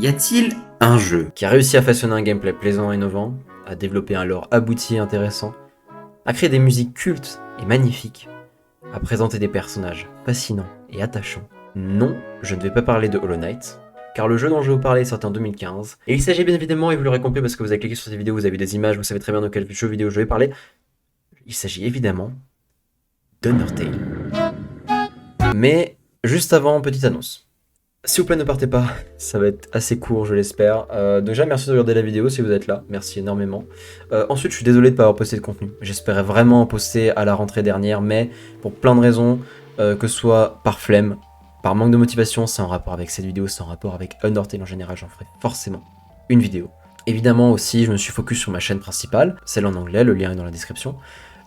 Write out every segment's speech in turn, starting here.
Y a-t-il un jeu qui a réussi à façonner un gameplay plaisant et innovant, à développer un lore abouti et intéressant, à créer des musiques cultes et magnifiques, à présenter des personnages fascinants et attachants? Non, je ne vais pas parler de Hollow Knight, car le jeu dont je vais vous parler est sorti en 2015, et il s'agit bien évidemment, et vous l'aurez compris parce que vous avez cliqué sur cette vidéo, vous avez des images, vous savez très bien de quel jeu vidéo je vais parler, il s'agit évidemment d'Undertale. Mais juste avant, petite annonce. S'il vous plaît, ne partez pas, ça va être assez court, je l'espère. Déjà, merci de regarder la vidéo si vous êtes là, merci énormément. Ensuite, je suis désolé de ne pas avoir posté de contenu. J'espérais vraiment en poster à la rentrée dernière, mais pour plein de raisons, que ce soit par flemme, par manque de motivation, c'est en rapport avec cette vidéo, c'est en rapport avec Undertale en général, j'en ferai forcément une vidéo. Évidemment aussi, je me suis focus sur ma chaîne principale, celle en anglais, le lien est dans la description.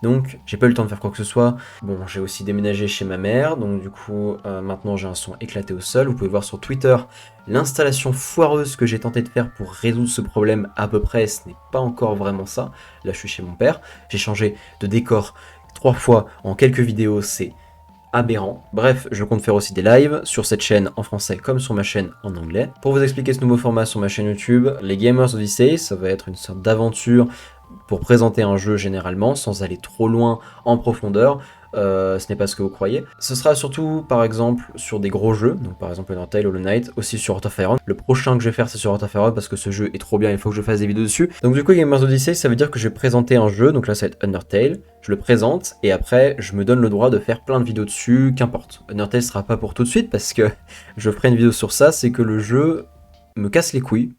Donc j'ai pas eu le temps de faire quoi que ce soit. Bon, j'ai aussi déménagé chez ma mère, donc du coup maintenant j'ai un son éclaté au sol. Vous pouvez voir sur Twitter l'installation foireuse que j'ai tenté de faire pour résoudre ce problème à peu près. Ce n'est pas encore vraiment ça. Là je suis chez mon père. J'ai changé de décor 3 fois en quelques vidéos, c'est aberrant. Bref, je compte faire aussi des lives sur cette chaîne en français comme sur ma chaîne en anglais. Pour vous expliquer ce nouveau format sur ma chaîne YouTube, les Gamers Odyssey, ça va être une sorte d'aventure pour présenter un jeu généralement, sans aller trop loin en profondeur. Ce n'est pas ce que vous croyez. Ce sera surtout par exemple sur des gros jeux, donc par exemple Undertale, Hollow Knight, aussi sur Heart of Iron. Le prochain que je vais faire c'est sur Heart of Iron parce que ce jeu est trop bien, il faut que je fasse des vidéos dessus. Donc du coup Gamers Odyssey ça veut dire que je vais présenter un jeu, donc là ça va être Undertale, je le présente et après je me donne le droit de faire plein de vidéos dessus, qu'importe. Undertale sera pas pour tout de suite parce que je ferai une vidéo sur ça, c'est que le jeu me casse les couilles.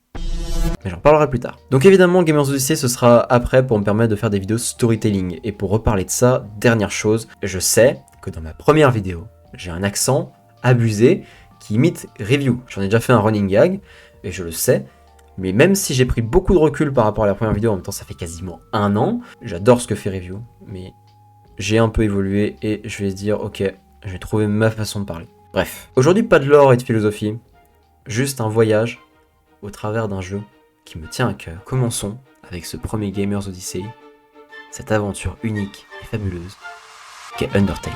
Mais j'en parlerai plus tard. Donc évidemment, Gamers Odyssey, ce sera après pour me permettre de faire des vidéos storytelling. Et pour reparler de ça, dernière chose, je sais que dans ma première vidéo, j'ai un accent abusé qui imite Review. J'en ai déjà fait un running gag, et je le sais. Mais même si j'ai pris beaucoup de recul par rapport à la première vidéo, en même temps ça fait quasiment 1 an, j'adore ce que fait Review, mais j'ai un peu évolué et je vais se dire, ok, je vais trouver ma façon de parler. Bref, aujourd'hui pas de lore et de philosophie, juste un voyage au travers d'un jeu qui me tient à cœur. Commençons avec ce premier Gamers Odyssey, cette aventure unique et fabuleuse qu'est Undertale.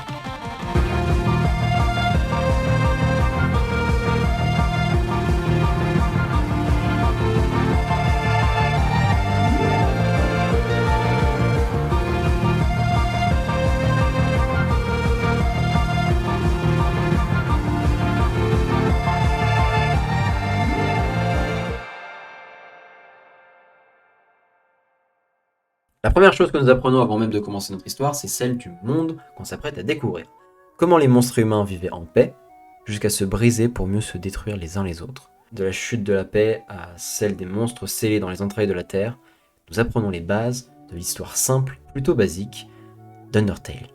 La première chose que nous apprenons avant même de commencer notre histoire, c'est celle du monde qu'on s'apprête à découvrir. Comment les monstres humains vivaient en paix, jusqu'à se briser pour mieux se détruire les uns les autres. De la chute de la paix à celle des monstres scellés dans les entrailles de la Terre, nous apprenons les bases de l'histoire simple, plutôt basique, d'Undertale.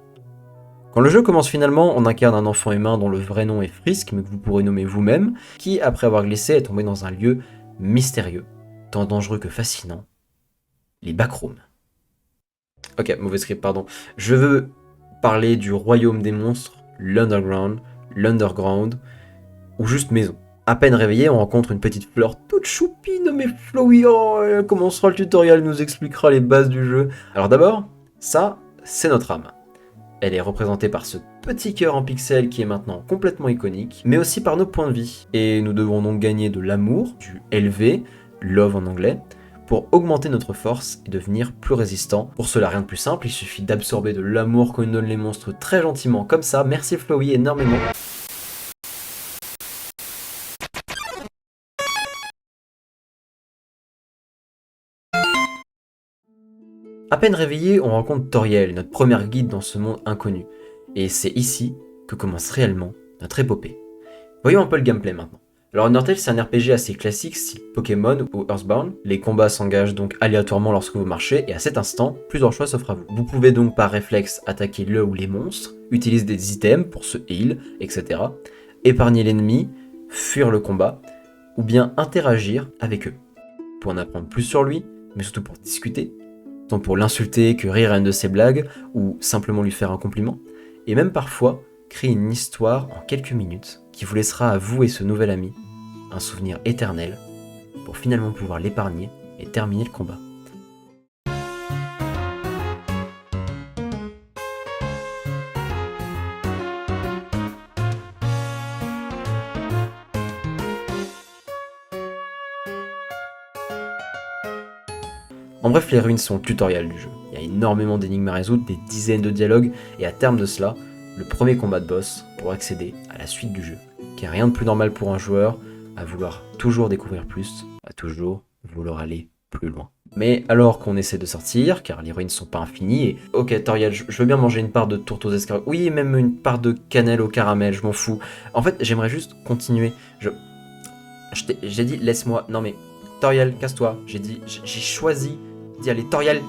Quand le jeu commence finalement, on incarne un enfant humain dont le vrai nom est Frisk, mais que vous pourrez nommer vous-même, qui, après avoir glissé, est tombé dans un lieu mystérieux, tant dangereux que fascinant, les backrooms. Ok, mauvais script, pardon. Je veux parler du royaume des monstres, l'underground, ou juste maison. À peine réveillé, on rencontre une petite fleur toute choupie nommée Flowey. Oh, elle commencera le tutoriel, nous expliquera les bases du jeu. Alors d'abord, ça, c'est notre âme. Elle est représentée par ce petit cœur en pixels qui est maintenant complètement iconique, mais aussi par nos points de vie. Et nous devons donc gagner de l'amour, du LV, love en anglais, pour augmenter notre force et devenir plus résistant. Pour cela, rien de plus simple, il suffit d'absorber de l'amour que nous donnent les monstres très gentiment comme ça. Merci Flowey énormément. À peine réveillé, on rencontre Toriel, notre première guide dans ce monde inconnu. Et c'est ici que commence réellement notre épopée. Voyons un peu le gameplay maintenant. Alors Undertale c'est un RPG assez classique style Pokémon ou Earthbound. Les combats s'engagent donc aléatoirement lorsque vous marchez et à cet instant, plusieurs choix s'offrent à vous. Vous pouvez donc par réflexe attaquer le ou les monstres, utiliser des items pour se heal, etc. Épargner l'ennemi, fuir le combat, ou bien interagir avec eux. Pour en apprendre plus sur lui, mais surtout pour discuter, tant pour l'insulter que rire à une de ses blagues, ou simplement lui faire un compliment, et même parfois créer une histoire en quelques minutes qui vous laissera à vous et ce nouvel ami un souvenir éternel pour finalement pouvoir l'épargner et terminer le combat. En bref, les ruines sont le tutoriel du jeu. Il y a énormément d'énigmes à résoudre, des dizaines de dialogues, et à terme de cela, le premier combat de boss pour accéder à la suite du jeu. Car rien de plus normal pour un joueur à vouloir toujours découvrir plus, à toujours vouloir aller plus loin. Mais alors qu'on essaie de sortir, car les ruines sont pas infinies, et ok Toriel, je veux bien manger une part de tourte aux escargots, oui même une part de cannelle au caramel, je m'en fous. En fait j'aimerais juste continuer, j'ai dit laisse-moi, non mais Toriel, casse-toi, j'ai choisi d'y aller, Toriel,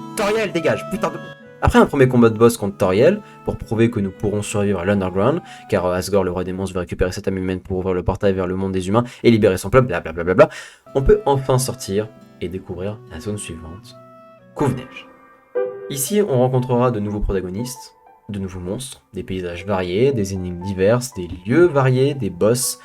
dégage, putain de... Après un premier combat de boss contre Toriel, pour prouver que nous pourrons survivre à l'Underground, car Asgore, le roi des monstres, veut récupérer cette âme humaine pour ouvrir le portail vers le monde des humains et libérer son peuple, blablabla, on peut enfin sortir et découvrir la zone suivante, Covenage. Ici, on rencontrera de nouveaux protagonistes, de nouveaux monstres, des paysages variés, des énigmes diverses, des lieux variés, des boss,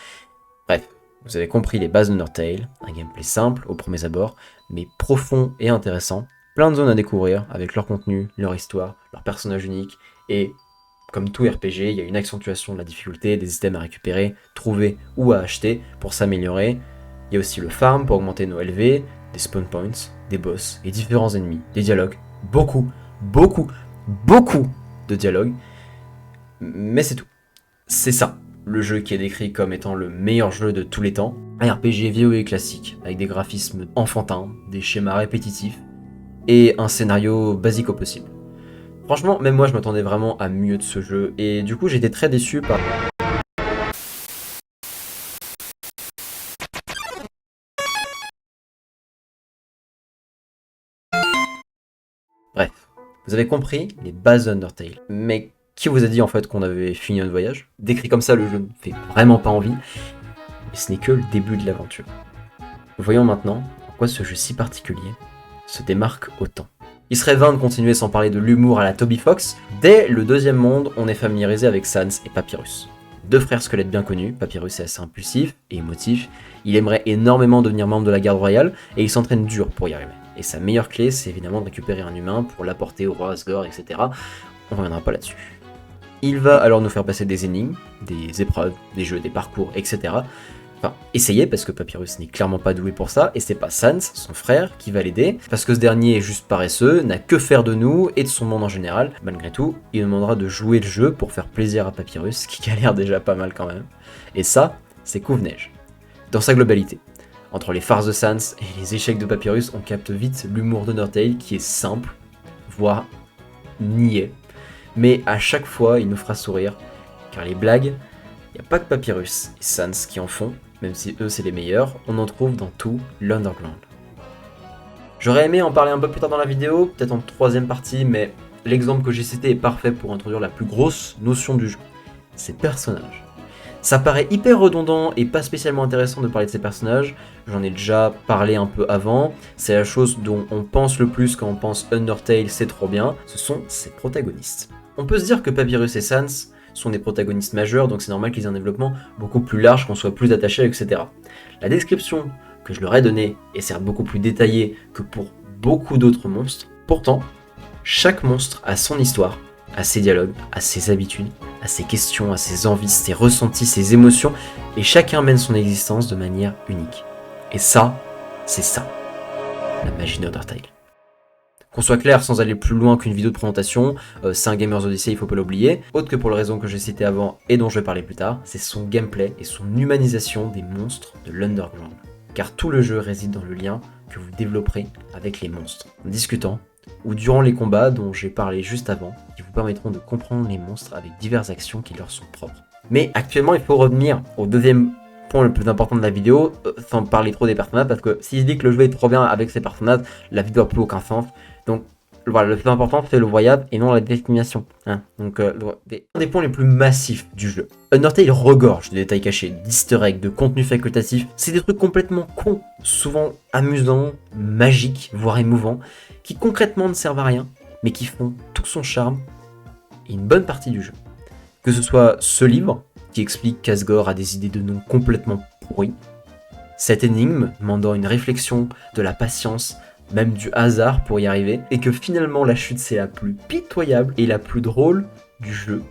bref. Vous avez compris les bases d'Undertale, un gameplay simple au premier abord, mais profond et intéressant, plein de zones à découvrir avec leur contenu, leur histoire, leurs personnages uniques, et comme tout RPG, il y a une accentuation de la difficulté, des items à récupérer, trouver ou à acheter pour s'améliorer. Il y a aussi le farm pour augmenter nos LV, des spawn points, des boss et différents ennemis, des dialogues, beaucoup de dialogues, mais c'est tout. C'est ça. Le jeu qui est décrit comme étant le meilleur jeu de tous les temps, un RPG VoE classique, avec des graphismes enfantins, des schémas répétitifs, et un scénario basique au possible. Franchement, même moi je m'attendais vraiment à mieux de ce jeu, et du coup j'étais très déçu par... Bref, vous avez compris les bases d'Undertale, mais qui vous a dit en fait qu'on avait fini notre voyage? Décrit comme ça, le jeu ne fait vraiment pas envie, et ce n'est que le début de l'aventure. Voyons maintenant pourquoi ce jeu si particulier se démarque autant. Il serait vain de continuer sans parler de l'humour à la Toby Fox. Dès le deuxième monde, on est familiarisé avec Sans et Papyrus. Deux frères squelettes bien connus, Papyrus est assez impulsif et émotif, il aimerait énormément devenir membre de la garde royale et il s'entraîne dur pour y arriver. Et sa meilleure clé, c'est évidemment de récupérer un humain pour l'apporter au roi Asgore, etc. On reviendra pas là-dessus. Il va alors nous faire passer des énigmes, des épreuves, des jeux, des parcours, etc. Enfin, essayer, parce que Papyrus n'est clairement pas doué pour ça, et c'est pas Sans, son frère, qui va l'aider, parce que ce dernier est juste paresseux, n'a que faire de nous et de son monde en général. Malgré tout, il demandera de jouer le jeu pour faire plaisir à Papyrus, qui galère déjà pas mal quand même. Et ça, c'est Covenage. Dans sa globalité. Entre les farces de Sans et les échecs de Papyrus, on capte vite l'humour d'Undertale qui est simple, voire niais. Mais à chaque fois, il nous fera sourire, car les blagues, il n'y a pas que Papyrus et Sans qui en font, même si eux c'est les meilleurs, on en trouve dans tout l'Underground. J'aurais aimé en parler un peu plus tard dans la vidéo, peut-être en troisième partie, mais l'exemple que j'ai cité est parfait pour introduire la plus grosse notion du jeu, ces personnages. Ça paraît hyper redondant et pas spécialement intéressant de parler de ces personnages, j'en ai déjà parlé un peu avant, c'est la chose dont on pense le plus quand on pense Undertale, c'est trop bien, ce sont ses protagonistes. On peut se dire que Papyrus et Sans sont des protagonistes majeurs, donc c'est normal qu'ils aient un développement beaucoup plus large, qu'on soit plus attaché, etc. La description que je leur ai donnée est certes beaucoup plus détaillée que pour beaucoup d'autres monstres, pourtant, chaque monstre a son histoire, a ses dialogues, a ses habitudes, a ses questions, a ses envies, ses ressentis, ses émotions, et chacun mène son existence de manière unique. Et ça, c'est ça, la magie d'Undertale. Qu'on soit clair, sans aller plus loin qu'une vidéo de présentation, c'est un Gamers Odyssey, il faut pas l'oublier. Autre que pour les raisons que j'ai citées avant et dont je vais parler plus tard, c'est son gameplay et son humanisation des monstres de l'Underground. Car tout le jeu réside dans le lien que vous développerez avec les monstres, en discutant, ou durant les combats dont j'ai parlé juste avant, qui vous permettront de comprendre les monstres avec diverses actions qui leur sont propres. Mais actuellement, il faut revenir au deuxième point le plus important de la vidéo, sans parler trop des personnages, parce que si je dis que le jeu est trop bien avec ces personnages, la vidéo n'a plus aucun sens. Donc voilà, le plus important c'est le voyage et non la destination. Donc un des points les plus massifs du jeu. Undertale regorge de détails cachés, d'easter eggs, de contenu facultatif. C'est des trucs complètement cons, souvent amusants, magiques, voire émouvants, qui concrètement ne servent à rien, mais qui font tout son charme et une bonne partie du jeu. Que ce soit ce livre, qui explique qu'Asgore a des idées de nom complètement pourries, cette énigme demandant une réflexion, de la patience, même du hasard pour y arriver, et que finalement la chute c'est la plus pitoyable et la plus drôle du jeu.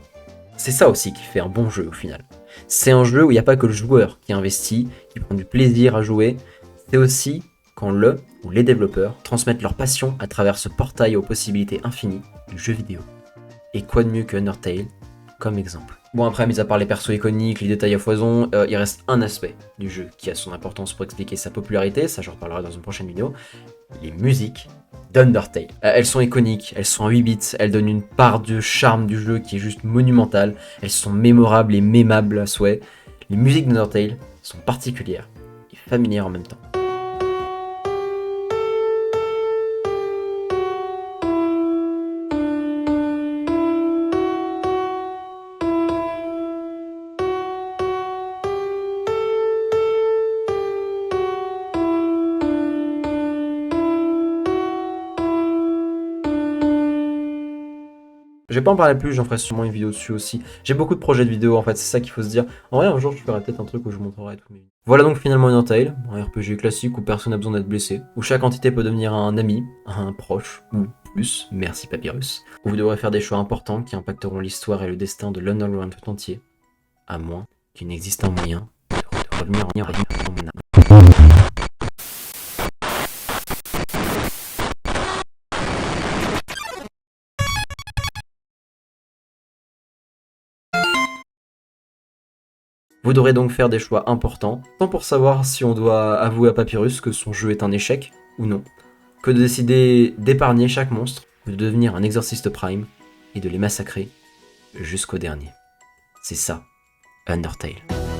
C'est ça aussi qui fait un bon jeu au final. C'est un jeu où il n'y a pas que le joueur qui investit, qui prend du plaisir à jouer, c'est aussi quand le ou les développeurs transmettent leur passion à travers ce portail aux possibilités infinies du jeu vidéo. Et quoi de mieux que Undertale comme exemple. Bon après, mis à part les persos iconiques, les détails à foison, il reste un aspect du jeu qui a son importance pour expliquer sa popularité, ça j'en reparlerai dans une prochaine vidéo, les musiques d'Undertale. Elles sont iconiques, elles sont en 8 bits, elles donnent une part de charme du jeu qui est juste monumentale, elles sont mémorables et mémables à souhait. Les musiques d'Undertale sont particulières et familières en même temps. Je vais pas en parler plus, j'en ferai sûrement une vidéo dessus aussi. J'ai beaucoup de projets de vidéos en fait, c'est ça qu'il faut se dire. En vrai, un jour, je ferai peut-être un truc où je montrerai tout. Voilà donc finalement Undertale, un RPG classique où personne n'a besoin d'être blessé, où chaque entité peut devenir un ami, un proche, ou plus, merci Papyrus, où vous devrez faire des choix importants qui impacteront l'histoire et le destin de l'Underground tout entier, à moins qu'il n'existe un moyen de revenir en Vous devrez donc faire des choix importants, tant pour savoir si on doit avouer à Papyrus que son jeu est un échec, ou non, que de décider d'épargner chaque monstre, de devenir un exorciste prime, et de les massacrer jusqu'au dernier. C'est ça, Undertale.